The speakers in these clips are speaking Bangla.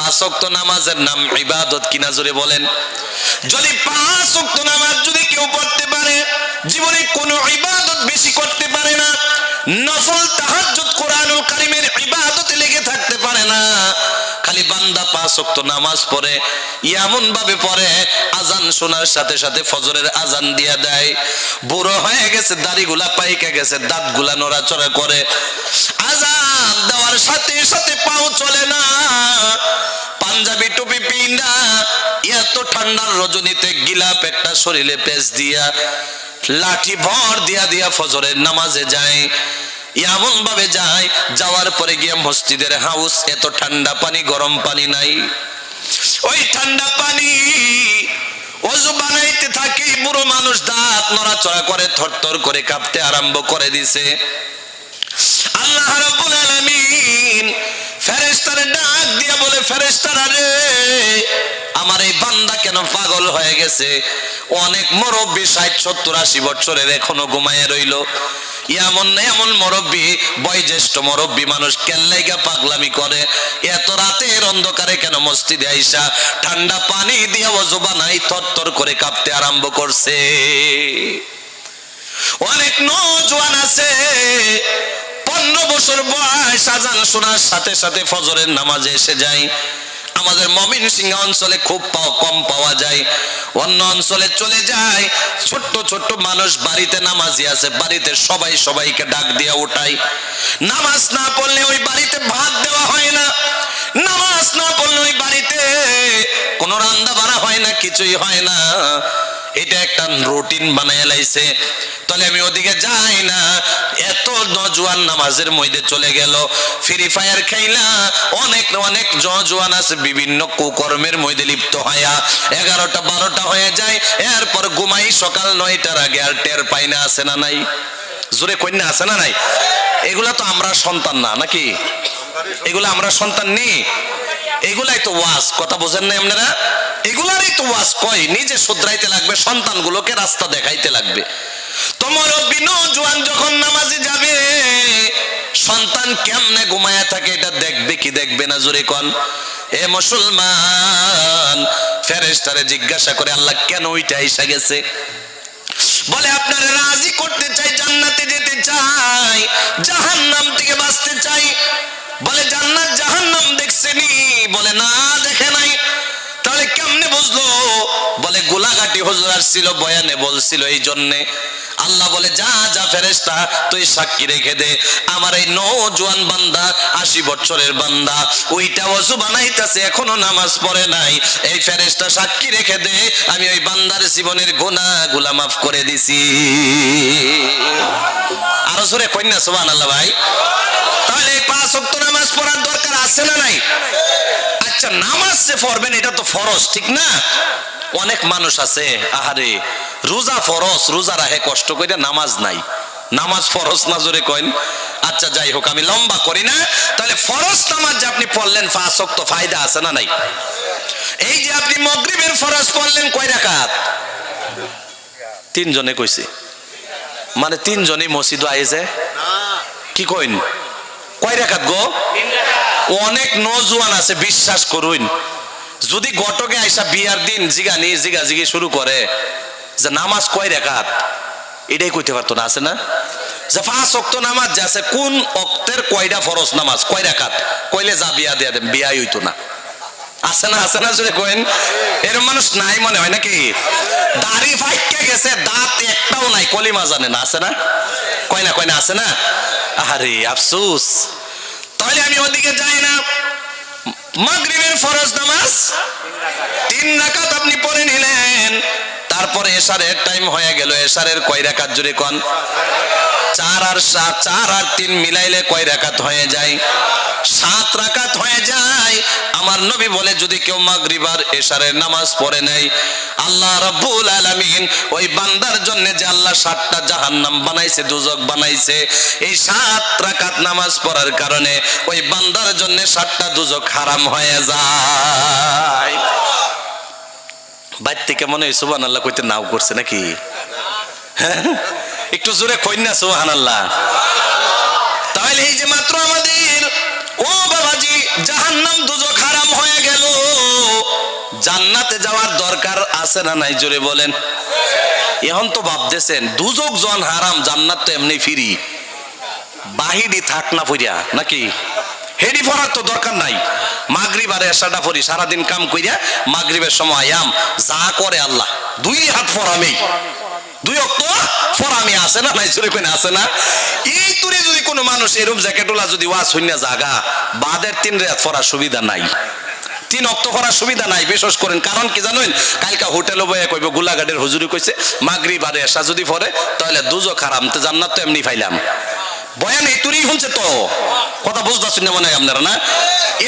পাঁচ ওয়াক্ত নামাজের নাম ইবাদত কিনা জোরে বলেন? যদি পাঁচ ওয়াক্ত নামাজ যদি কেউ পড়তে পারে, জীবনে কোনো ইবাদত বেশি করতে পারে না, নফল তাহাজ্জুদ কোরআনুল কারীমের ইবাদতে লেগে থাকতে পারে না, খালি বান্দা পাঁচ ওয়াক্ত নামাজ পড়ে, এমন ভাবে পড়ে আজান শোনার সাথে সাথে ফজরের আজান দিয়া দেয়, বুড়ো হয়ে গেছে, দাড়িগুলা পাইকে গেছে, দাঁতগুলা নড়াচড়া করে, আজান দেওয়ার সাথে সাথে পাও চলে না, পাঞ্জাবি টুপি পিন্দা এত ঠান্ডার রজনীতে গিলাপ একটা শরীরে পেঁচ দিয়া লাঠি ভর দিয়া দিয়া ফজরের নামাজে যায়, এমন ভাবে যায়, যাওয়ার পরে গিয়ে মসজিদের হাউস, এত ঠান্ডা পানি, গরম পানি নাই, ওই ঠান্ডা পানি ওযু বানাইতে থাকি, বুড়ো মানুষ দাঁত নড়াচড়া করে, থরথর করে কাঁপতে আরম্ভ করে দিছে। আল্লাহ রাব্বুল আলামিন ফেরেশতারে ডাক দিয়া বলে, ফেরেশতারা রে, আমার এই বান্দা কেন পাগল হয়ে গেছে? অনেক মুরব্বী 60-70-80 বছরের এখনো ঘুমায় রইল, এমন মুরব্বী, বয়োজ্যেষ্ঠ মুরব্বী মানুষ কেল্লাইগা পাগলামি করে, এত রাতের অন্ধকারে কেন মসজিদে আইসা ঠান্ডা পানি দিয়া ওযু বানাই থরথর করে কাঁপতে আরম্ভ করছে? অনেক নওজোয়ান আছে 15 বছর বয়স, আজান শোনার সাথে সাথে ফজরের নামাজে এসে যায়। আমাদের ময়মনসিংহ অঞ্চলে খুব কম পাওয়া যায়, অন্য অঞ্চলে চলে যায়। ছোট্ট ছোট্ট মানুষ বাড়িতে নামাজি আছে, বাড়িতে সবাই সবাইকে ডাক দিয়া উঠায়, নামাজ না পড়লে ওই বাড়িতে ভাত দেওয়া হয় না, নামাজ না পড়লে ওই বাড়িতে কোনো রান্না বাড়া হয় না, কিছুই হয় না, এটা একটা রুটিন বানায় লাইছে। তাহলে আমি ওদিকে যাই না, এত নওজোয়ান নামাজের মধ্যে চলে গেল, ফ্রি ফায়ার খেলা, অনেক অনেক নওজোয়ান আছে বিভিন্ন কুকর্মের মধ্যে লিপ্ত হয়া 11টা-12টা হয়ে যায়, এরপর ঘুমাই সকাল 9টার আগে, আর টের পাই না, আছে না নাই? জোরে কন্যা আছে না নাই? এগুলা তো আমরা সন্তান না নাকি? এগুলা আমরা সন্তান নেই, এগুলাই তো ওয়াজ, কথা বোঝেন না আপনারা? এগুলারই তো ওয়াজ কয়, নিজে শুধরাইতে লাগবে, সন্তানগুলোকে রাস্তা দেখাইতে লাগবে। তোমার নওজোয়ান যখন নামাজে যাবে, সন্তান কেমনে ঘুমায়া থাকে এটা দেখবে কি দেখবে না? জোরে কোন? এ মুসলমান, ফেরেশতারে জিজ্ঞাসা করে, আল্লাহ কেন ওইটা এসে গেছে? বলে আপনারা রাজি করতে চাই, জান্নাতে যেতে চাই, জাহান্নাম থেকে বাঁচতে চাই। বলে জান্নাত জাহান্নাম দেখছেনি? বলে না, দেখে নাই। তাহলে কেমনে বুঝলো? বলে গোলাঘাটি হুজুর আসছিল, বয়ানে বলছিল, এই জন্যে। আল্লাহ বলে, যা যা ফেরেশতা, তুই সাক্ষী রেখে দে, আমার এই নওজোয়ান বান্দা, 80 বছরের বান্দা, ওইটা ওযু বানাইতেছে, এখনো নামাজ পড়ে নাই, এই ফেরেশতা সাক্ষী রেখে দে, আমি ওই বান্দার জীবনের গুনাহগুলা মাফ করে দিছি। আরো জোরে কইনা সুবহানাল্লাহ ভাই। তাহলে এই 5 ওয়াক্ত নামাজ পড়ার দরকার আছে না নাই? আচ্ছা, নামাজ যে পড়বেন এটা তো ফরজ, ঠিক না? অনেক মানুষ আছে, আহারে রোজা ফরজ, রোজা রাখে কষ্ট করে, নামাজ নাই। নামাজ ফরজ না, জোরে কইন? আচ্ছা যাই হোক, আমি লম্বা করি না। তাহলে ফরজ নামাজ যে আপনি পড়লেন 5 ওয়াক্ত, ফায়দা আছে না নাই? এই যে আপনি মাগরিবের ফরজ পড়লেন, কয় রাকাত? 3 জনে কইছে, মানে 3 জনই মসজিদে আইছে, কি কইন? কয় রাকাত গো? 3 রাকাত। অনেক নওজোয়ান আছে, বিশ্বাস করুন, যদি গটকে আইসা বিয়ার দিন জিগাজিগি শুরু করে যে নামাজ কয় রাকাত, এটাই কইতে পারতো না, আছে না? যে 5 ওয়াক্ত নামাজ যে আছে, কোন ওয়াক্তের কয়টা ফরজ নামাজ, কয় রাকাত, কইলে যা বিয়া দিয়া দেন, বিয়াই হইতো না, আছে না? আছে না? যদি কইন, এরকম মানুষ নাই মনে হয় নাকি? দাড়ি ফাইক্কা গেছে, দাঁত একটাও নাই, কলিমা জানে না, আছে না? কয় না, কয় না, আছে না? আরে আফসোস। তাহলে আমি ওদিকে যাই না। মাগরিবের ফরজ নামাজ 3 রাকাত আপনি পড়ে নিলেন, তারপরে এশারের টাইম হয়ে গেল, এশারের কয় রাকাত জুড়ে কোন? 4 আর 7, 4 আর 3 মিলাইলে কয় রাকাত হয়ে যায়? 7 রাকাত হয়ে যায়। আমার নবী বলে, যদি কেউ মাগরিব আর এশারের নামাজ পড়ে নাই, আল্লাহ রাব্বুল আলামিন ওই বান্দার জন্য যে আল্লাহ 7টা জাহান্নাম বানাইছে, দোজখ বানাইছে, এই 7 রাকাত নামাজ পড়ার কারণে ওই বান্দার জন্য 7টা দোজখ হারাম হয়ে যায়। বাইর থেকে মনে হয় সুবহানাল্লাহ কইতে নাও করছে নাকি? হ্যাঁ, একটু জোরে কইন না সুবহানাল্লাহ। তাহলে এই যে মাত্র আমাদের, ও বাবাজি, জাহান্নাম দোজখ হারাম হয়ে গেল। জান্নাতে যাওয়ার দরকার আছে না নাই জোরে বলেন। এখন তো ভাবতেছেন দুজক জন হারাম, জান্নাত তো এমনি ফিরি, বাহিরি থাক না পড়িয়া নাকি হেডি পড়ার তো দরকার নাই। মাগরিব আর এশাটা পড়ি, সারাদিন কাম কইরা মাগরিবের সময় আয়াম যা করে আল্লাহ 2 হাত ফরামি 2 অক্ত ফরামি আছে না নাই জোরে কোন আছে না। এই তুরে যদি কোনো মানুষ এরকম জ্যাকেটওয়ালা যদি ওয়াজ হইনা জাগা বাদের 3 রাত পড়ার সুবিধা নাই, 3 অক্ত করার সুবিধা নাই। বিশেষ করেন কারণ কি জানেন, কালকা হোটেলে বয়ে কইব গোলাঘাটের হুজুরি কইছে মাগরিব আর এশা যদি পড়ে তাহলে দুজক হারাম, তো জান্নাত তো এমনি পাইলাম। বয়ান এই তুরি শুনছে তো, কথা বুঝতেছেন না মনে হয় আপনারা না।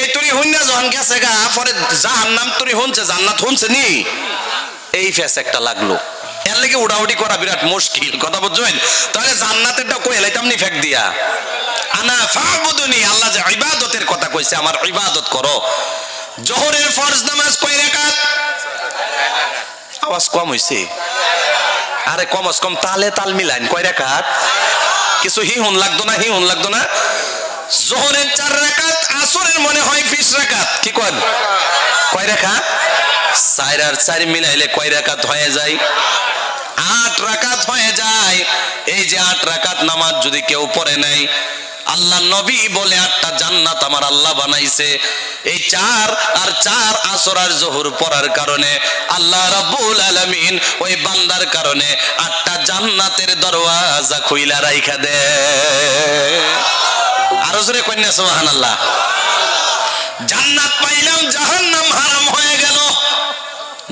এই তুরি হইনা যখন গেছে গা পরে জাহান্নাম তুরি শুনছে, জান্নাত শুনছে নি, এই ফেস একটা লাগলো। এর লাগে উড়াউড়ি করা বিরাট মুশকিল, কথা বুঝছেন। তাহলে জান্নাতেরটা কই এলাইতাম নি ফেক দিয়া। আনা ফাবুদুনি, আল্লাহ যে ইবাদতের কথা কইছে আমার ইবাদত করো। জোহরের ফরজ নামাজ কয় রাকাত? আওয়াজ কম হইছে, আরে কমস কম তালে তাল মিলাইন, কয় রাকাত? কিছু হিহুন লাগতো না, হিহুন লাগতো না। জোহরের 4 রাকাত, আসরের মনে হয় 20 রাকাত, কি কয়? কয় রাকাত? 4 আর 4 মিলাইলে কয় রাকাত হয়ে যায়? 8 রাকাত হয়ে যায়। এই যে 8 রাকাত নামাজ যদি কেউ পড়ে নাই, আল্লাহ নবী বলে 8টা জান্নাত আমার আল্লাহ বানাইছে। এই 4 আর 4 আসর আর জোহর পড়ার কারণে আল্লাহ রাব্বুল আলামিন ওই বান্দার কারণে 8টা জান্নাতের দরওয়াজা খুইলা রাইখা দে। আর জোরে কন্যা সুবহানাল্লাহ। জান্নাত পাইলাম, জাহান্নাম হারাম হয়ে গেল।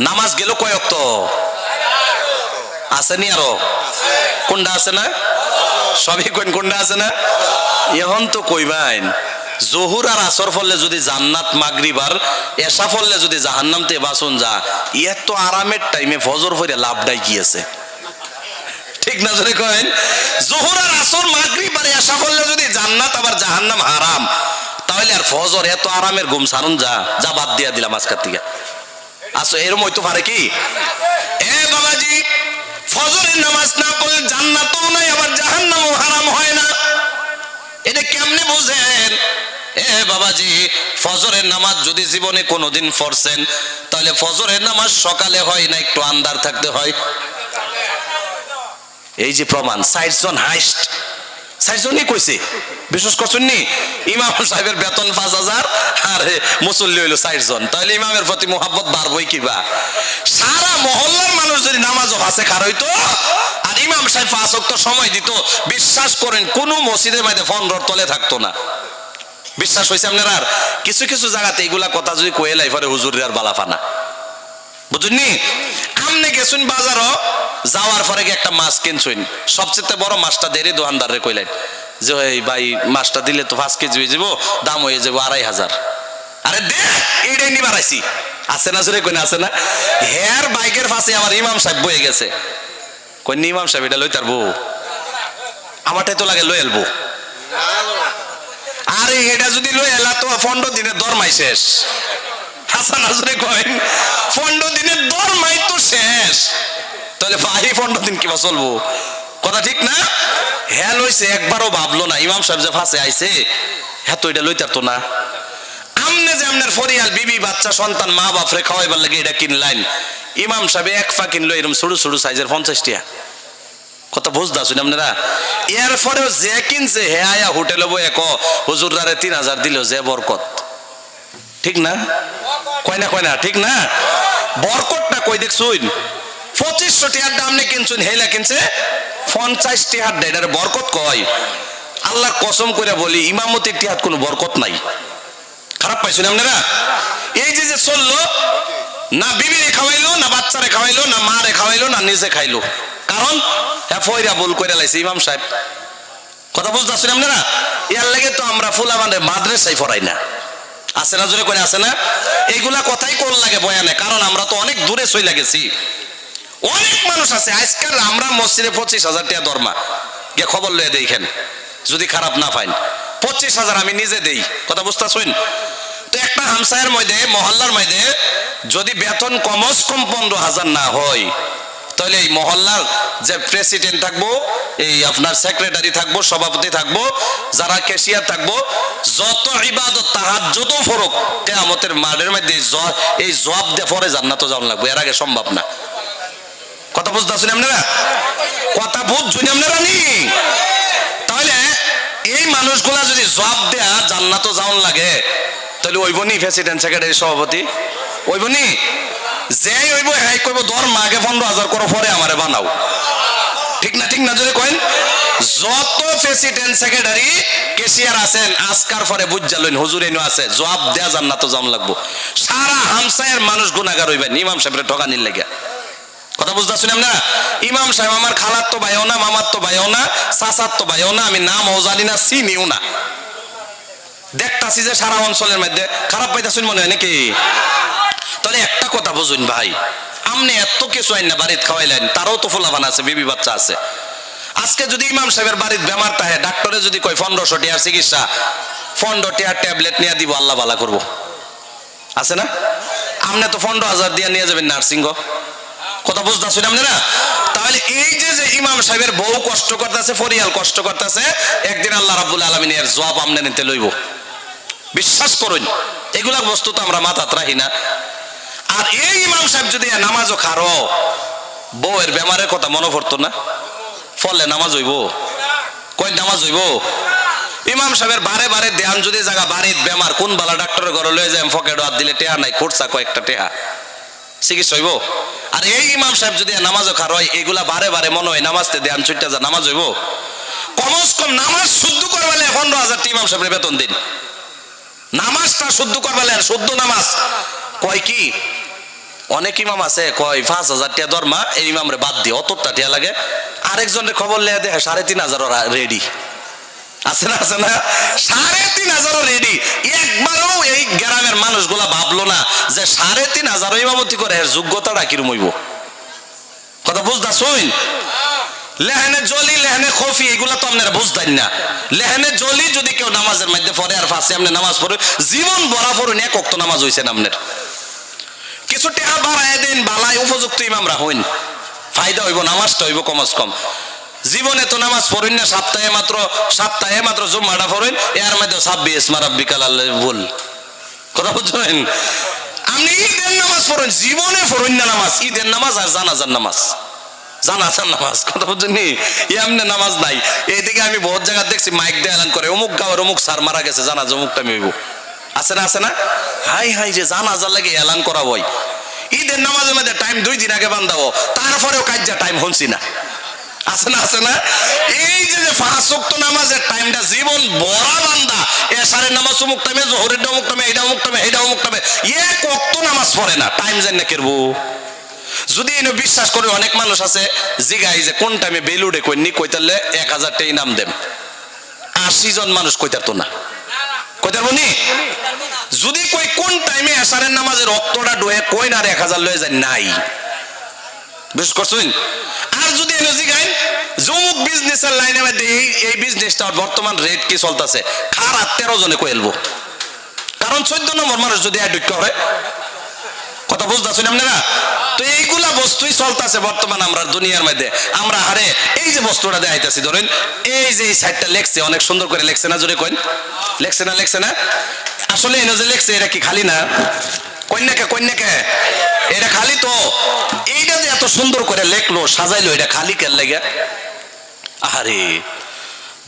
নামাজ গেল কয় ওয়াক্ত? আসেনি আরো? কোনটা আছে না? সবই কোনটা আছে না? এখন তো কইবাইন জোহর আর আসর ফললে যদি জান্নাত, মাগরিব আর এশা ফললে যদি জাহান্নাম তে বাসন যা, এত আরামের টাইমে ফজর পড়ে লাভটাই কি আছে? ঠিক না জোরে কইন। জোহর আর আসর, মাগরিব আর এশা ফললে যদি জান্নাত আবার জাহান্নাম হারাম, তাহলে আর ফজর এত আরামের ঘুম সারুন যা যা বাদ দিয়া দিলাম আজকের থেকে। আসো এরকম হইতে পারে কি? এ বাবাজি, ফজরের নামাজ না পড়লে জান্নাতও নাই আবার জাহান্নামও হারাম হয় না। এটা কেমনে বুঝেন? এ বাবাজি, ফজরের নামাজ যদি জীবনে কোনোদিন পড়ছেন, তাহলে ফজরের নামাজ সকালে হয় না একটু আন্ধার থাকতে হয়। এই যে প্রমাণ, 60 জন হাইস্ট, 60 জনই কইছে, বিশেষ করছেন নি। ইমাম সাহেবের বেতন 5000 আর মুসল্লি হইলো 60 জন, তাহলে ইমামের প্রতি মোহাব্বত বাড়বই কিবা। সারা মহল্লার মানুষ যদি নামাজও ফাঁসে খার হইতো আর ইমাম সাহেব 5 ওয়াক্ত সময় দিত, বিশ্বাস করেন কোন মসজিদের মধ্যে 15 তলে থাকতো না। বিশ্বাস হয়েছে আপনার? আর কিছু কিছু জায়গাতে এইগুলা কথা যদি কয়ে লাই পরে হুজুরের আর বালাফানা, বুঝুননি। আমনে গেছুন বাজারও, যাওয়ার পরে একটা মাছ কিনছুন, সবচেয়ে বড় মাছটা দেরি দোকানদারে কইলেন যে ওই ভাই মাছটা দিলে তো 5 কেজি হয়ে যাব, দাম হয়ে যাবো 2500। আরে দে, এইটাই নিবার আইছি, আছে না জোরে কই না? আছে না? হেয়ার বাইকের পাশে আমার ইমাম সাহেব বয়ে গেছে, কই ইমাম সাহেব এটা লই তারবো, আমারটাই তো লাগে লই এলবো। আরে এটা যদি লই এলা তো 15 দিনের দরমাই শেষ। হাসান হাজরে কইন 15 দিনের দরমাই তো শেষ, তাহলে ভাই 15 দিন কিবা চলবো? কথা ঠিক না? হ্যাঁ লইছে, একবারও ভাবলো না ইমাম সাহেব যে ফাঁসে আইছে হ্যাঁ তো এটা লইতার তো না। আমনে যে আপনার ফরিয়াল বিবি বাচ্চা সন্তান মা বাপরে খাওয়াইবার লাগে এটা কিনলেন, ইমাম সাহেব এক ফা কিনলো এরকম ছোট ছোট সাইজের 50 টাকা। কথা বুঝতে শুনি আপনারা? এরপরেও যে কিনছে হে আয়া হোটেলে বয়ে ক হুজুরদারে 3000 দিল, যে বরকত। ঠিক না? কয় না ঠিক না? বরকতটা কই দেখছুন? 2500 টাকার দাম নে কিনছুন, হেলা কিনছে 50 টাকার, এটার বরকত কয়? আল্লাহর কসম করে বলি ইমামতির টিহাত কোনো বরকত নাই। খারাপ পাইছেন আপনারা? এই যে চললো না, বিবিরে খাওয়াইলো না, বাচ্চারে খাওয়াইলো না, মারে খাওয়াইলো না, নিজে খাইলো, কারণ হ্যাঁ ফয়রা ভুল করে লাইছে ইমাম সাহেব। কথা বুঝতে পারছেন আপনারা? এর লাগে তো আমরা ফুলাবানে মাদ্রাসায় পড়াই না। আছে না জোরে করে? আছে না? এইগুলা কথাই কোন লাগে বয়ানে, কারণ আমরা তো অনেক দূরে চলে গেছি। অনেক মানুষ আছে আজকাল আমরা মসজিদে 25,000 টাকা দরমা গিয়ে খবর লয়ে দেখেন, যদি খারাপ না পাইন 25,000 আমি নিজে দেই। কথা বুঝতে পারছেন? তো একটা হামসায়ের মধ্যে মহল্লার মধ্যে যদি বেতন কমস কম 15,000 না হয়, তাহলে এই মহল্লার যে প্রেসিডেন্ট থাকবো, এই আপনার সেক্রেটারি থাকবো, সভাপতি থাকবো, যারা ক্যাশিয়ার থাকবো, যত ইবাদত তাহাজ্জুদ ফরক কিয়ামতের মাঠের মধ্যে এই জবাব দিয়ে পরে জান্নাতে যাওয়া লাগবে, এর আগে সম্ভব না। কথা বুঝতেছেন আপনারা? কথা বুঝছেন আপনারা নি? তাহলে এই মানুষগুলা যদি জবাব দেয়া জান্নাতে যাওয়ান লাগে, তাহলে ওইবনি প্রেসিডেন্ট সেক্রেটারি সভাপতি ওইবনি যে ওইব হ্যাঁ কইব ধর্ম আগে 15,000 করো পরে আমারে বানাও, ঠিক না? ঠিক না যদি কইন? যত প্রেসিডেন্ট সেক্রেটারি কেশিয়ার আছেন আজকার পরে বুঝজালেন হুজুর এনো আছে জবাব দেয়া জান্নাতে যাওয়ান লাগবো। সারা হামসায়ের মানুষ গুনাহগার হইবেন ইমাম সাহেবের ঠকানির লাগা। কথা বুঝতেছেন আপনারা? ইমাম সাহেব আমার খালার তো ভাইও না, মামার তো ভাইও না, চাচার তো ভাইও না, আমি নামও জানি না, চিনিও না। দেখতাছি যে সারা অঞ্চলের মধ্যে খারাপ পাইতাছেন মনে হয় নাকি? তাহলে একটা কথা বুঝুন ভাই, আপনি এত কিছু আইন না বাড়িতে খাওয়াইলেন, তারও তো ফুলাবান আছে, বিবি বাচ্চা আছে। আজকে যদি ইমাম সাহেবের বাড়িতে বেমার থাকে, ডাক্তারে যদি কয় 1500 টাকার চিকিৎসা, 15 টাকার ট্যাবলেট নিয়ে দিব, আল্লাহ ভালো করবো, আছে না? আপনি তো 15,000 দিয়ে নিয়ে যাবেন নার্সিং হোম। কথা বুঝতেছেন আপনারা? তাহলে এই যে যে ইমাম সাহেবের বউ কষ্ট করতেছে, পরিয়াল কষ্ট করতেছে, একদিন আল্লাহ রাব্বুল আলামিন এর জবাব আমনে নিতে লইব, বিশ্বাস করুন। এগুলা বস্তু তো আমরা মাথাত রাখি না। আর এই ইমাম সাহেব যদি নামাজও খারো, বউয়ের বেমারের কথা মনে পড়তো না, ফলে নামাজ হইব? কই নামাজ হইব? ইমাম সাহেবের বারে বারে ধ্যান যদি জায়গা বাড়ির বেমার, কোন বালা ডাক্তারের ঘরে লয়ে যায়, ফকেট হাত দিলে টেহা নাই, খরচা কয়েকটা টেহা, চিকিৎসা হইব? আর এই ইমাম সাহেব যদি নামাজও খার হয়, এগুলা বারে বারে মনে হয় নামাজতে ধ্যান ছুটতে যা, নামাজ হইব? কমস কম নামাজ শুদ্ধ করবালে 15,000 ইমাম সাহেবের বেতন দিন। নামাজটা শুদ্ধ করবালে, আর শুদ্ধ নামাজ কয় কি? অনেক ইমাম আছে কয় 5,000 টাকা দরমা, এই ইমামরে বাদ দিয়ে অতটা টাকা লাগে। আরেকজনের খবর লেয়া দেখে 3,500 রেডি, আছে না? আছে না? 3,500 রেডি। একবারও এই গ্রামের মানুষগুলা ভাবলো না যে 3,500 ইমামতি করে এর যোগ্যতাটা কিরম হইব। কথা বুঝতেছেন? লেহেনে জলি লেহেনে খফি এগুলা তো আপনারা বুঝতেন না। লেহেনে জলি যদি কেউ নামাজের মধ্যে পড়ে আর ফাঁসে আপনি নামাজ পড়ে, জীবন ভরা পড়ুন, এক ওয়াক্ত নামাজ হইছেন আপনার। কিছু টাকা বাড়ায় দিন, বালাই উপযুক্ত ইমামরা হইন, ফায়দা হইব, নামাজটা হইব কমস কম। জীবনে তো নামাজ পড়েন না, সপ্তাহে মাত্র জুম্মাটা পড়েন, এর মধ্যে 26 মারাব্বিকাল আল্লাহ বল। কথা বুঝছেন? আপনি ঈদের নামাজ পড়েন, জীবনে পড়েন না নামাজ, ঈদের নামাজ আর জানাজার নামাজ, জানাজার নামাজ। কথা বুঝছেন? এমনি নামাজ নাই। এইদিকে আমি বহুত জায়গা দেখছি মাইক দিয়ে এলান করে, অমুক গাঁয়ের অমুক স্যার মারা গেছে, জানাজা অমুক টাইমে হইব, আছে না? আছে না? হাই হাই যে জানাজার লাগে এলান করা হয়। ঈদের নামাজের মধ্যে টাইম 2 দিন আগে বান্ধাবো, তারপরেও কাজটা টাইম হনছি না, আছে না? আছে না? এই যে 5 ওয়াক্ত নামাজের টাইমটা জীবন বড় বান্দা, এশারের নামাজ অমুক টাইমে, জোহরের অমুক টাইমে, এইটা অমুক টাইমে, এইটা অমুক টাইমে, এক ওয়াক্ত নামাজ পড়ে না, টাইম জানি না কেরবো। যদি এনে বিশ্বাস করে, অনেক মানুষ আছে জিগাই যে কোন টাইমে বেলুডে কইনি, কইতালে 1,000 টাকা ইনাম দেন। 80 জন মানুষ কইতারতো না, কইতারবো নি? যদি কই কোন টাইমে এশারের নামাজের রক্তটা ডোয়ে কইন, আর 1,000 লয়ে যায় নাই, বুঝ করছেন? আর যদি এনে জিগাই জমুক বিজনেসের লাইনে মধ্যে এই বিজনেসটা বর্তমান রেট কি চলতেছে, খারাপ 13 জনে কইলবো, কারণ 14 নম্বর মানুষ যদি অ্যাডিক্ট হয়। কথা বুঝতেছেন আপনারা? তো এইগুলা বস্তুই চলতেছে বর্তমান আমরা দুনিয়ার মধ্যে। আমরা হারে এই যে বস্তুটা দেখাইতেছি, ধরেন এই যে এই সাইডটা লেখছে, অনেক সুন্দর করে লেখছে না? জোরে কইন, লেখছে না? লেখছে না? আসলে এনে যে লেখছে এটা কি খালি না? কন্যাকে এটা খালি তো? এইটা যে এত সুন্দর করে লেখলো, সাজাইলো, এটা খালি কেন লাগে? আরে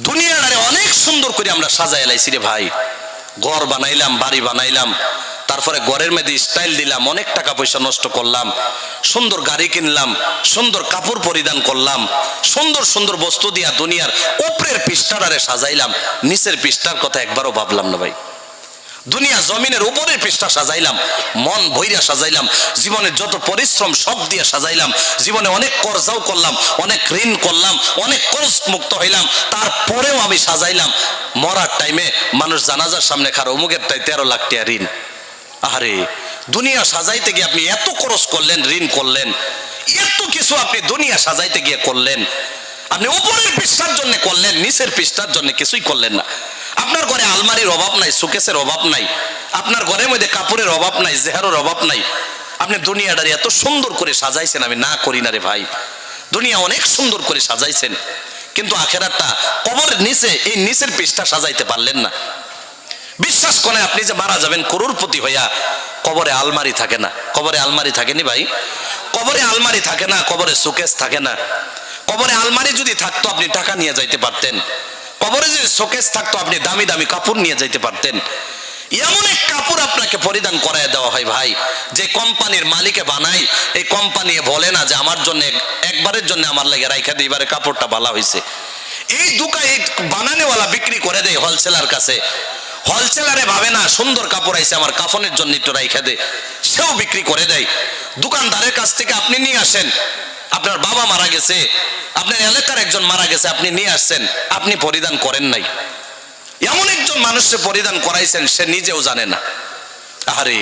দুনিয়াটারে অনেক সুন্দর করে আমরা সাজাই লাইছি রে ভাই। ঘর বানাইলাম, বাড়ি বানাইলাম, তারপরে ঘরের মধ্যে স্টাইল দিলাম, অনেক টাকা পয়সা নষ্ট করলাম, সুন্দর গাড়ি কিনলাম, সুন্দর কাপড় পরিধান করলাম, সুন্দর সুন্দর বস্তু দিয়া দুনিয়ার উপরের পৃষ্ঠাটারে সাজাইলাম, নিচের পৃষ্ঠার কথা একবারও ভাবলাম না ভাই। দুনিয়া জমিনের উপরের পৃষ্ঠা সাজাইলাম, মন ভৈরা সাজাইলাম, জীবনের যত পরিশ্রম সব দিয়ে সাজাইলাম, জীবনে অনেক কর্জাও করলাম, অনেক ঋণ করলাম, অনেক কর্জ মুক্ত হইলাম, তারপরেও আমি সাজাইলাম মরার টাইমে মানুষ জানাজার সামনে খার অমুকের টাই 13 লাখ টাকা ঋণ। আরে দুনিয়া সাজাইতে গিয়ে আপনি এত খরচ করলেন, ঋণ করলেন, এত কিছু আপনি দুনিয়া সাজাইতে গিয়ে করলেন, আপনি উপরের পৃষ্ঠার জন্য করলেন, নিচের পৃষ্ঠার জন্য কিছুই করলেন না। আপনার ঘরে আলমারির অভাব নাই, সুকেসের অভাব নাই, আপনার ঘরের মধ্যে কাপড়ের অভাব নাই, জেহারের অভাব নাই, আপনি দুনিয়াটারে এত সুন্দর করে সাজাইছেন, আমি না করি না রে ভাই, দুনিয়া অনেক সুন্দর করে সাজাইছেন, কিন্তু আখেরাতটা কবরের নিচে, এই নিচের পৃষ্ঠা সাজাইতে পারলেন না। বিশ্বাস করেন আপনি যে মারা যাবেন করোড়পতি হইয়া, কবরে আলমারি থাকে না। কবরে আলমারি থাকেনি ভাই? কবরে আলমারি থাকে না, কবরে শোকেস থাকে না। কবরে আলমারি যদি থাকতো আপনি টাকা নিয়ে যাইতে পারতেন, কবরে যদি শোকেস থাকতো আপনি দামি দামি কাপড় নিয়ে যাইতে পারতেন। এমন এক কাপড় আপনাকে পরিধান করায় দেওয়া হয় ভাই, যে কোম্পানির মালিকে বানায়, এই কোম্পানি বলে না যে আমার জন্য একবারের জন্য আমার লাগে রাইখা দিয়ে এবারে কাপড়টা ভালো হয়েছে। এই দোকানে বানানেওয়ালা বিক্রি করে দেয় হোলসেলার কাছে। হোলসেলারে ভাবে না সুন্দর কাপড় আইছে আমার কাফনের জন্য একটু রাইখা দে, সেও বিক্রি করে দেয়। দোকানদারের কাছ থেকে আপনি নিয়ে আসেন, আপনার বাবা মারা গেছে, আপনার এলাকার একজন মারা গেছে, আপনি নিয়ে আসছেন, আপনি পরিধান করেন নাই, এমন একজন মানুষকে পরিধান করাইছেন সে নিজেও জানে না। আরে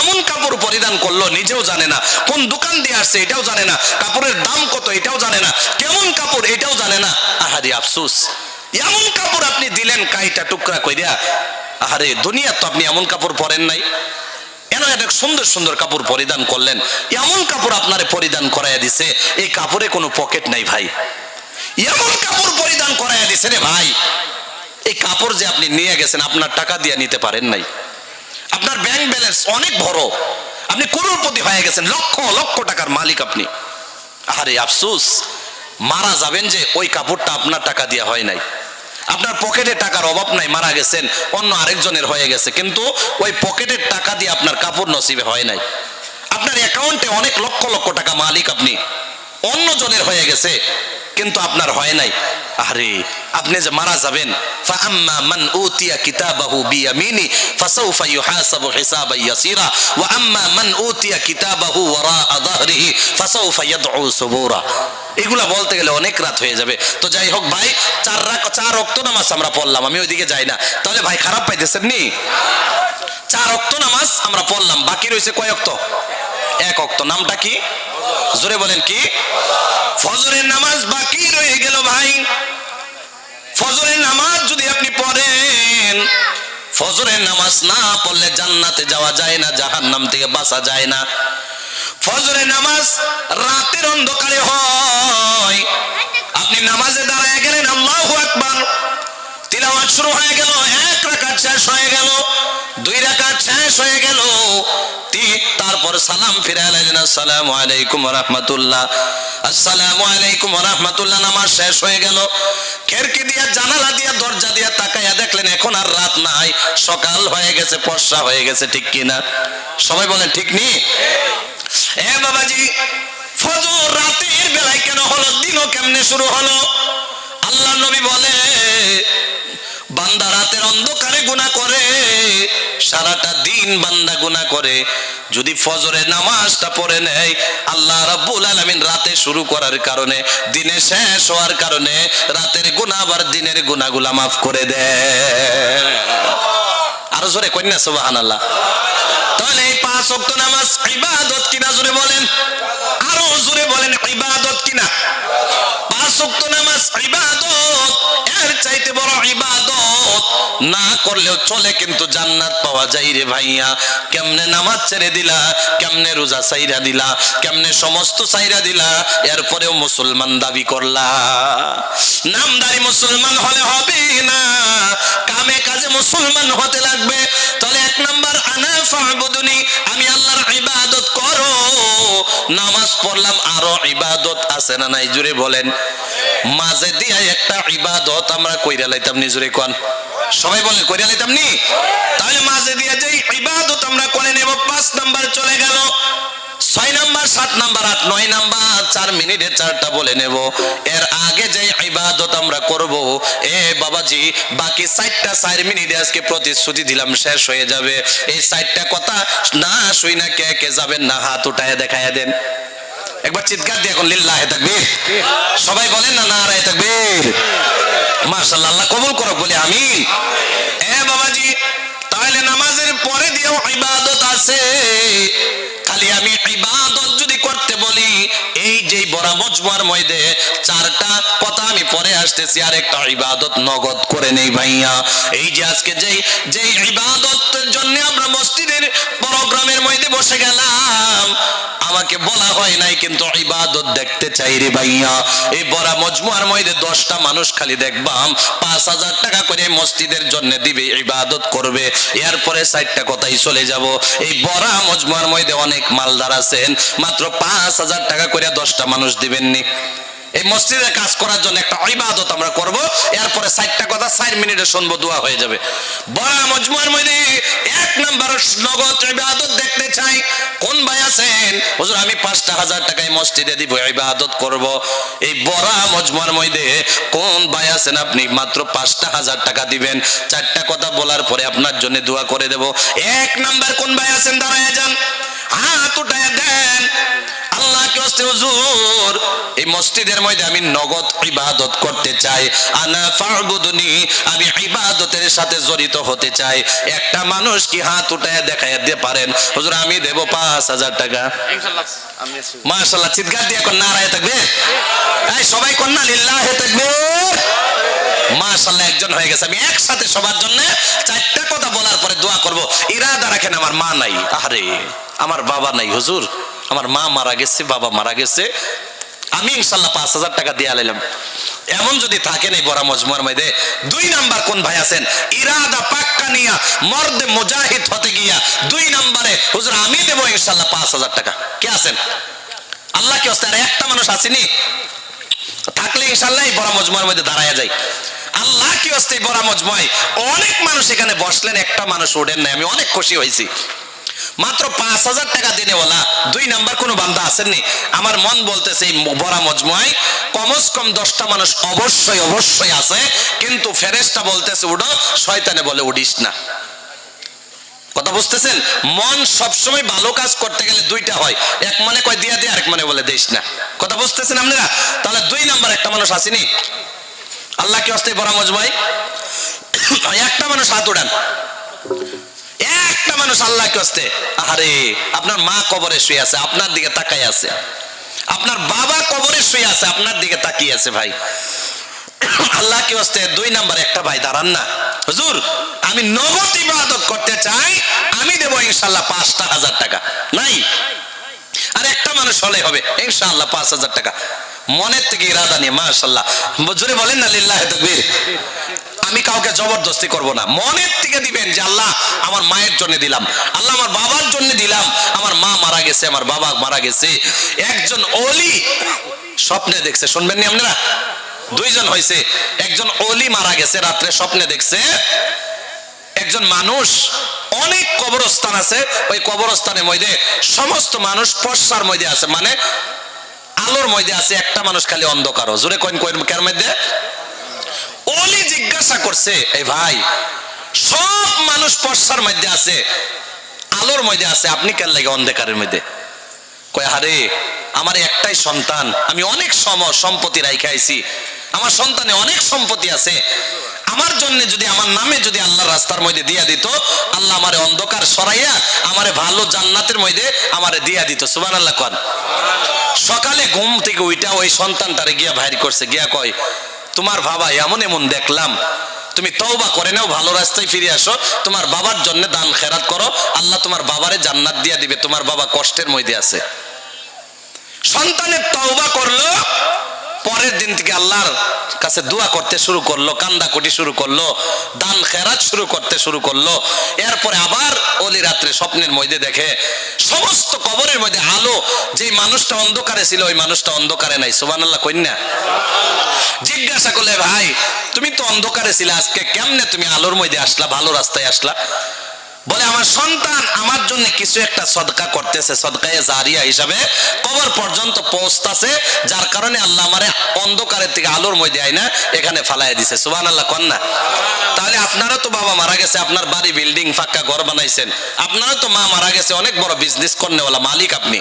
এমন কাপড় পরিধান করলো নিজেও জানে না, কোন দোকান দিয়ে আসছে এটাও জানে না, কাপড়ের দাম কত এটাও জানে না, কেমন কাপড় এটাও জানে না। আহারে আফসোস, এমন কাপড় আপনি দিলেন কাইটা টুকরা কইরা। আহারে দুনিয়া তো আপনি এমন কাপড় পরেন নাই, এন একটা সুন্দর সুন্দর কাপড় পরিধান করলেন, এমন কাপড় আপনারে পরিধান করাইয়া দিছে, এই কাপড়ে কোনো পকেট নাই ভাই, এমন কাপড় পরিধান করাইয়া দিছে রে ভাই, এই কাপড় যে আপনি নিয়ে গেছেন আপনার টাকা দিয়ে নিতে পারেন নাই, আপনার ব্যাংক ব্যালেন্স অনেক বড়, আপনি করোড়পতি হয়ে গেছেন, লক্ষ লক্ষ টাকার মালিক আপনি। আরে আফসোস, মারা যাবেন যে ওই কাপড়টা আপনার টাকা দিয়ে হয় নাই, আপনার পকেটে টাকার অভাব নাই, মারা গেছেন অন্য আরেকজনের হয়ে গেছে, কিন্তু ওই পকেটের টাকা দিয়ে আপনার কাপড় নসিবে হয় নাই। আপনার অ্যাকাউন্টে অনেক লক্ষ লক্ষ টাকা মালিক আপনি, অন্য জনের হয়ে গেছে কিন্তু আপনার হয় নাই। আরে আপনি যে মারা যাবেন, ফাআম্মা মান উতিয়া কিতাবাহু বিয়ামিনি ফাসাউফা ইউহাসাবু হিসাবান ইয়াসীরা ওয়া আম্মা মান উতিয়া কিতাবাহু ওয়ারাআ যাহরিহি ফাসাউফা ইয়াদউ সুবুরা। এগুলা বলতে গেলে অনেক রাত হয়ে যাবে। তো যাই হোক ভাই, 4 ওয়াক্ত নামাজ আমরা পড়লাম, আমি ওইদিকে যাই না, তাহলে ভাই খারাপ পাইতেছেন নি? 4 ওয়াক্ত নামাজ আমরা পড়লাম, বাকি রয়েছে কয় ওয়াক্ত? 1 ওয়াক্ত। নামটা কি? জোরে বলেন কি? ফজরের নামাজ বাকি রয়ে গেল ভাই। ফজরের নামাজ যদি আপনি পড়েন, ফজরের নামাজ না পড়লে জান্নাতে যাওয়া যায় না, জাহান্নাম থেকে বাঁচা যায় না। ফজরের নামাজ রাতের অন্ধকারে হয়, আপনি নামাজে দাঁড়ায় গেলেন, আল্লাহু আকবার, তিলাওয়াত শুরু হয়ে গেল, 1 রাকাত শেষ হয়ে গেল, 2 রাকাত শেষ হয়ে গেল, তারপর সালাম ফিরাইলেন, আসসালামু আলাইকুম ওয়া রাহমাতুল্লাহ, আসসালামু আলাইকুম ওয়া রাহমাতুল্লাহ, নামাজ শেষ হয়ে গেল। খিড়কি দিয়া, জানালা দিয়া, দরজা দিয়া তাকায়া দেখলেন এখন আর রাত নাই, সকাল হয়ে গেছে, ফর্সা হয়ে গেছে, ঠিক কি না? সবাই বলেন ঠিক নি? এ বাবাজি, ফজর রাতের বেলায় কেন হলো, দিনও কেমনে শুরু হলো? আল্লাহ নবী বলে, বান্দা রাতের অন্ধকারে গুনাহ করে, সারাটা দিন বান্দা গুনাহ করে, যদি ফজরের নামাজটা পড়ে নেয়, আল্লাহ রাব্বুল আলামিন রাতে শুরু করার কারণে, দিনে শেষ হওয়ার কারণে রাতের গুনাহ আবার দিনের গুনাহগুলা মাফ করে দেয়। আরো জোরে কইনা সুবহানাল্লাহ। তাহলে এই 5 ওয়াক্ত নামাজ ইবাদত কিনা? জোরে বলেন, আরো জোরে বলেন, ইবাদত কিনা? 5 ওয়াক্ত নামাজ ইবাদত, এর চাইতে বড় ইবাদত না করলেও চলে, কিন্তু জান্নাত পাওয়া যায় রে ভাইয়া। কেমনে নামাজ ছেড়ে দিলা, কেমনে রোজা ছাইরা দিলা, কেমনে সমস্ত ছাইরা দিলা, এরপরেও মুসলমান দাবি করলা। নামদারি মুসলমান হলে হবে না, কামে কাজে মুসলমান হতে লাগবে। তাহলে 1 নাম্বার, আনা ফাবুদুনি, আমি আল্লাহর ইবাদত করো। নামাজ পড়লাম, আরো ইবাদত আছে না নাই? জুড়ে বলেন। মাঝে দিয়া একটা ইবাদত আমরা কইরা লাইতাম নি? জুড়ে কোন, সবাই বলেন, কইরা লাইতাম নি? তাহলে মাঝে দিয়া যে ইবাদত আমরা করে নেব, 5 নাম্বার চলে গেল। 6 নাম্বার, 7 নাম্বার, 8, 9 নাম্বার, 4 মিনিটে 4টা বলে নেব। এর আগে যে ইবাদত আমরা করব, এ বাবাজি, বাকি 4টা 4 মিনিটে আজকে প্রতিশ্রুতি দিলাম শেষ হয়ে যাবে। এই 4টা কথা না শুই না কে কে যাবেন না, হাত উঠায় দেখায়া দেন। একবার চিৎকার দিয়ে এখন লিল্লাহে তাকবীর, সবাই বলেন না নারায়ে তাকবীর। মাশাআল্লাহ, আল্লাহ কবুল করুক বলে আমিন। এ বাবাজি, তাহলে নামাজের পরে দিয়েও ইবাদত আছে। খালি আমি ইবাদত যদি করতে বলি, এই যে বড় মজমুয়ার মধ্যে 4টা কথা আমি পরে আসতেছি, আর একটা ইবাদত নগদ করে নেই ভাইয়া। এই যে আজকে যেই ইবাদতের জন্য আমরা মসজিদের প্রোগ্রামের মধ্যে বসে গেলাম, আমাকে বলা হয় নাই কিন্তু ইবাদত দেখতে চাই রে ভাইয়া। এই বড় মজমুয়ার মধ্যে 10টা মানুষ খালি দেখবাম 5000 টাকা করে মসজিদের জন্য দিবে, ইবাদত করবে, এরপরে 4টা কথাই চলে যাব। এই বড় মজমুয়ার মধ্যে অনেক মালদার আছেন, মাত্র 5000 টাকা করে 10টা মানুষ দিবেননি। এই মসজিদে কাজ করার জন্য একটা ইবাদত আমরা করব, এরপরে 4টা কথা 4 মিনিটে শুনবো, দোয়া হয়ে যাবে। বড় মজমুয়ার মধ্যে 1 নাম্বার নগদ ইবাদত দেখতে চাই। কোন ভাই আছেন হুজুর আমি 5000 টাকায় মসজিদে দিব, ইবাদত করব? এই বড় মজমুয়ার মধ্যে কোন ভাই আছেন আপনি মাত্র 5000 টাকা দিবেন, 4টা কথা বলার পরে আপনার জন্য দোয়া করে দেব। 1 নাম্বার কোন ভাই আছেন দাঁড়ায় যান, হাত উঠায় দেন। আল্লাহকে ওয়াস্তে হুজুর এই মসজিদের মধ্যে আমি নগদ ইবাদত করতে চাই, আনা ফাবুদনি, আমি ইবাদতের সাথে জড়িত হতে চাই। একটা মানুষ কি হাত উঠায় দেখায় দিতে পারেন হুজুর আমি দেব 5000 টাকা? ইনশাআল্লাহ। মাশাআল্লাহ, চিৎকার দিয়ে কোন নারায়ে তাকবীর, এই সবাই কোন না লিল্লাহি তাকবীর। মাশাআল্লাহ, একজন হয়ে গেছে। আমি একসাথে সবার জন্য 4টা কথা বলার পরে দোয়া করব। ইরাদা রাখেন, আমার মা নাই, আরে আমার বাবা নাই হুজুর, আমার মা মারা গেছে, বাবা মারা গেছে, আমি ইনশাআল্লাহ 5000 টাকা দিয়ে আলাইলাম। এমন যদি থাকেন এই বড় মজমুয়ার মধ্যে 2 নাম্বার কোন ভাই আছেন ইরাদা পাক্কা নিয়া মর্দে মুজাহিদ হতে গিয়া 2 নম্বরে হুজুর আমি দেব ইনশাআল্লাহ 5000 টাকা? কে আছেন? আল্লাহ কি ওস্তাদ, একটা মানুষ আসেনি? থাকলে ইনশাআল্লাহ এই বড় মজমুয়ার মধ্যে দাঁড়ায়া যায়। আল্লাহ কি ওস্তাদ, বড় মজমুয়ায় অনেক মানুষ এখানে বসলেন, একটা মানুষ ওঠেন নাই, আমি অনেক খুশি হয়েছি। মাত্র 5000 টাকা দিনে বলা 2 নাম্বার কোন বান্দা আসেননি? আমার মন বলতেছে এই বড় মজমুয়ায় কমস কম 10টা মানুষ অবশ্যই অবশ্যই আছে, কিন্তু ফেরেশতা বলতেছে উঠো, শয়তানে বলে উঠিস না। কথা বুঝতেছেন? মন সবসময় ভালো কাজ করতে গেলে 2টা হয়, এক মনে কয় দিয়া দে, আরেক মনে বলে দিস না। কথা বুঝতেছেন আপনারা? তাহলে 2 নাম্বার একটা মানুষ আসেনি? আল্লাহ কি ওয়াস্তে বড় মজমুয়ায় একটা মানুষ হাত উঠান, একটা মানুষ আল্লাহ কি ওয়াস্তে। আরে আপনার মা কবরে শুয়ে আছে, আপনার দিকে তাকায় আছে, আপনার বাবা কবরে শুয়ে আছে, আপনার দিকে তাকিয়ে আছে। ভাই আল্লাহ কি ওয়াস্তে 2 নাম্বার একটা ভাই দাঁড়ান না, হুজুর আমি নগদ ইবাদত করতে চাই, আমি দেব ইনশাআল্লাহ 5000 টাকা। নাই, আর একটা মানুষ হলে হবে ইনশাআল্লাহ 5000 টাকা। মনের থেকে ইরাদা নিয়ে মাশাআল্লাহ জোরে বলেন না লিল্লাহি তাকবীর। আমি কাউকে জবরদস্তি করব না, মনের থেকে দিবেন যে আল্লাহ আমার মায়ের জন্য দিলাম, আল্লাহ আমার বাবার জন্য দিলাম, আমার মা মারা গেছে, আমার বাবা মারা গেছে। একজন ওলি স্বপ্নে দেখছে, শুনবেন নি আপনারা? 2 জন হয়েছে, একজন ওলি মারা গেছে, রাত্রে স্বপ্নে দেখছে একজন মানুষ, অনেক কবরস্থান আছে, ওই কবরস্থানের মধ্যে সমস্ত মানুষ পর্সার মধ্যে আছে, মানে আলোর মধ্যে আছে, একটা মানুষ খালি অন্ধকার। জোরে কইন কইন কার মধ্যে? ওলি জিজ্ঞাসা করছে এই ভাই সব মানুষ পর্সার মধ্যে আছে, আলোর মধ্যে আছে, আপনি কেন লাগে অন্ধকারের মধ্যে? কয় আরে আমার একটাই সন্তান, আমি অনেক সম্পত্তি রাইখা আইছি, আমার সন্তানে অনেক সম্পত্তি আছে, আমার জন্য যদি আমার নামে যদি আল্লাহর রাস্তার মধ্যে দিয়া দিত, আল্লাহ আমারে অন্ধকার সরাইয়া আমারে ভালো জান্নাতের মধ্যে আমারে দিয়া দিত। সুবহানাল্লাহ কোন। সকালে ঘুম থেকে উইটা ওই সন্তানটারে গিয়া ভাইর করছে, গিয়া কয় তোমার বাবা এমন এমন দেখলাম, তুমি তওবা করে নাও, ভালো রাস্তায় ফিরে আসো, তোমার বাবার জন্য দান খেরাত করো, আল্লাহ তোমার বাবারে জান্নাত দিয়া দিবে, তোমার বাবা কষ্টের মধ্যে আছে। সন্তানের তওবা করলো, পরের দিন থেকে আল্লাহর কাছে দোয়া করতে শুরু করলো, কান্দাকুটি শুরু করলো, দান খেরাত শুরু করতে শুরু করলো। এরপরে আবার ওলি রাত্রে স্বপ্নের মধ্যে দেখে সমস্ত কবরের মধ্যে আলো, যে মানুষটা অন্ধকারে ছিল ওই মানুষটা অন্ধকারে নাই। সুবহানাল্লাহ কইনা? জিজ্ঞাসা করলে ভাই তুমি তো অন্ধকারে ছিলে, আজকে কেমনে তুমি আলোর মধ্যে আসলা, ভালো রাস্তায় আসলা? বলে আমার সন্তান আমার জন্য কিছু একটা সদকা করতেছে, সদকায়ে জারিয়া হিসাবে কবর পর্যন্ত পৌঁছতাছে, যার কারণে আল্লাহ আমারে অন্ধকারের থেকে আলোর মধ্যে আইনা এখানে ফালাইয়া দিছে। সুবহানাল্লাহ কোন না? তাহলে আপনারও তো বাবা মারা গেছে, আপনার বাড়ি বিল্ডিং পাক্কা ঘর বানাইছেন, আপনারও তো মা মারা গেছে, অনেক বড় বিজনেস করনেওয়ালা মালিক আপনি,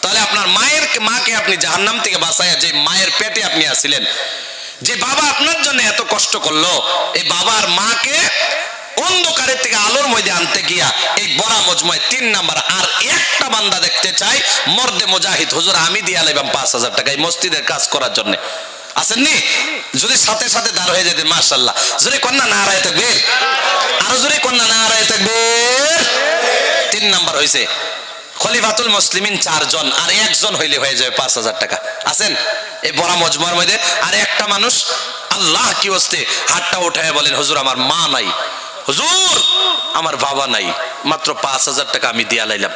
তাহলে আপনার মাকে আপনি জাহান্নাম থেকে বাঁচাইয়া যে মায়ের পেটে আপনি আছিলেন, যে বাবা আপনার জন্য এত কষ্ট করলো, এই বাবার মাকে অন্ধকারের থেকে আলোর মধ্যে আনতে গিয়া এই বড় মজমুয়ায় 3 নাম্বার আর একটা বান্দা দেখতে চাই মর্দে মুজাহিদ, হুজুর আমি দিয়া লাইবাম 5000 টাকা এই মসজিদের কাজ করার জন্য। আসেননি? যদি সাথে সাথে দাঁড় হয়ে যেতেন মাশাআল্লাহ। জোরে কন্যা নারায়ে তাকবীর, আরো জোরে কন্যা নারায়ে তাকবীর। 3 নাম্বার হইছে খলিফাতুল মুসলিমিন 4 জন, আর একজন হইলে হয়ে যাবে 5,000 টাকা। আছেন এই বড় মজমার মধ্যে? আর একটা মানুষ আল্লাহ কি হস্তে হাতটা উঠায় বলেন, হুজুর আমার মা নাই, হুজুর আমার বাবা নাই, মাত্র 5,000 টাকা আমি দিয়া লাইলাম।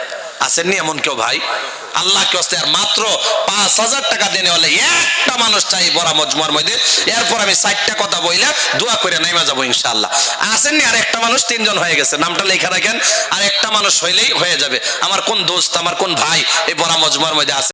আসেননি এমন কেউ ভাই? আল্লাহ কি হস্তে আর মাত্র 5,000 টাকা দেনে হলে একটা মানুষ চাই বড় মজমার মধ্যে। এরপর আমি 4টা কথা বইলা দোয়া করে নাইমা যাবো ইনশাআল্লাহ। আসেননি আর একটা মানুষ? 3 জন হয়ে গেছে, নামটা লেখা রাখেন। আর একটা মানুষ হইলেই হয়ে যাবে। আমার কোন দোস্ত, আমার কোন ভাই এই বড় মজমার মধ্যে আছে?